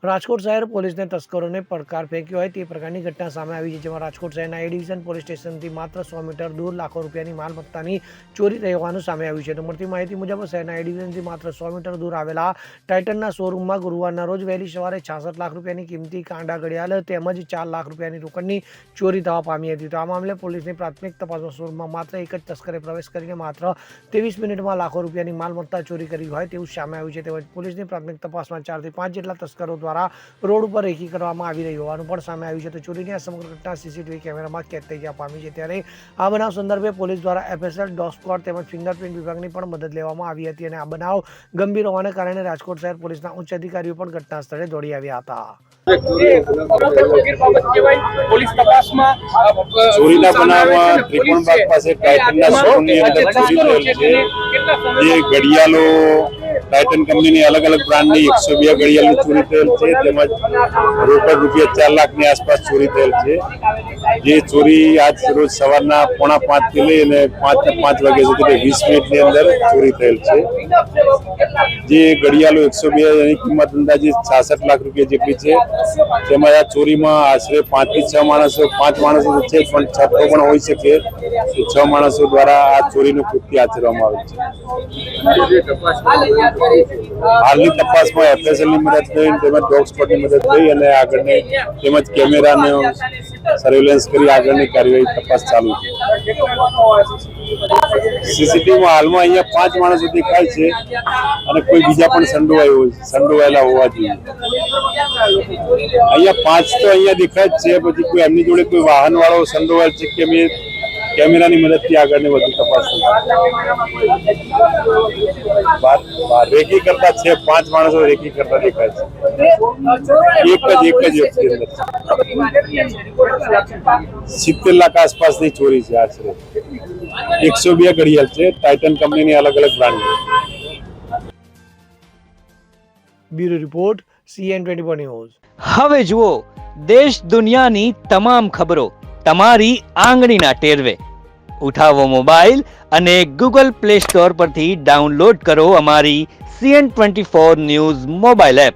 રાજકોટ શહેર પોલીસને તસ્કરોને પડકાર ફેંક્યો હોય તે પ્રકારની ઘટના સામે આવી છે, જેમાં રાજકોટ શહેરના એ ડિવિઝન પોલીસ સ્ટેશનથી માત્ર 100 મીટર દૂર લાખો રૂપિયાની માલમત્તાની ચોરી થઈ હોવાનું સામે આવ્યું છે. તો મળતી માહિતી મુજબ શહેરના એ ડિવિઝનથી માત્ર 100 મીટર દૂર આવેલા ટાઇટનના શોરૂમમાં ગુરુવારના રોજ વહેલી સવારે 66 લાખ રૂપિયાની કિંમતી કાંડા ઘડિયાળ તેમજ 4 લાખ રૂપિયાની રોકડની ચોરી થવા પામી હતી. તો આ મામલે પોલીસની પ્રાથમિક તપાસમાં શોરૂમમાં માત્ર એક જ તસ્કરે પ્રવેશ કરીને માત્ર 23 મિનિટમાં લાખો રૂપિયાની માલમત્તા ચોરી કરી હોય તેવું સામે આવ્યું છે. તેમજ પોલીસની પ્રાથમિક તપાસમાં 4 થી 5 જેટલા તસ્કરો દ્વારા રોડ ઉપર રેકી કરવામાં આવી રહી હોવાનું પણ સામે આવ્યું છે. તો ચોરીની આ સમગ્ર ઘટના સીસીટીવી કેમેરામાં કેદ થઈ જવા પામી છે. ત્યારે આ બનાવ સંદર્ભે પોલીસ દ્વારા FSL, ડોગ સ્ક્વોડ તેમજ ફિંગરપ્રિન્ટ વિભાગની પણ મદદ લેવામાં આવી હતી અને આ બનાવ ગંભીર હોવાને કારણે રાજકોટ શહેર પોલીસના ઉચ્ચ અધિકારીઓ પણ ઘટના સ્થળે દોડી આવ્યા હતા. ચોરીના બનાવમાં ત્રિકોણબાગ પાસે ટાઇટનના શોરૂમની અંદર ચોરી થયેલ છે. જે ઘડિયાળો ટાઇટન કંપનીની અલગ અલગ બ્રાન્ડની 102 ઘડિયાળની ચોરી થયેલ છે. તેમજ રોકડ રૂપિયા 4 લાખની આસપાસ ચોરી થયેલ છે. જે ચોરી આજ રોજ સવારના 4:45 થી લઈ અને 5 વાગ્યા સુધી 20 મિનિટની અંદર ચોરી થયેલ છે. જે ઘડિયાળો 102 એની કિંમત અંદાજે 66 લાખ રૂપિયા જેટલી છે. તેમાં આ ચોરીમાં આશરે 5 થી 6 માણસો, 5 માણસો છે પણ 6 પણ હોઈ શકે. 6 માણસો દ્વારા આ ચોરીનું કૃત્ય આચરવામાં આવે છે. હાલની તપાસમાં FSLની મદદ લઈ તેમજ ડોગ સ્ક્વોડની મદદ લઈ અને આગળની તેમજ કેમેરાનો સર્વેલન્સ કરી આગળની કાર્યવાહી તપાસ ચાલુ છે. સીસીટીવીમાં હાલમાં અહીંયા 5 માણસો દેખાય છે અને કોઈ બીજા પણ સંડોવાયેલા હોવા જોઈએ. અહીંયા 5 તો અહીંયા દેખાય જ છે, પછી કોઈ એમની જોડે કોઈ વાહન વાળો સંડોવાયેલ છે કે મેં કેમેરાની મદદથી આગળની વધુ તપાસ રેકી કરતા છે. 5 માણસો રેકી કરતા દેખાય છે. એક જ વ્યક્તિ અંદર 70 લાખ આસપાસની ચોરી છે. આશરે 102 ઘડિયાળ છે ટાઇટન કંપનીની અલગ અલગ બ્રાન્ડની. Bureau report CN24 news. હવે જુઓ દેશ દુનિયાની તમામ ખબરો તમારી આંગળીના ટેરવે. ઉઠાવો મોબાઈલ અને Google Play Store પરથી ડાઉનલોડ કરો અમારી CN24 ન્યૂઝ મોબાઈલ એપ.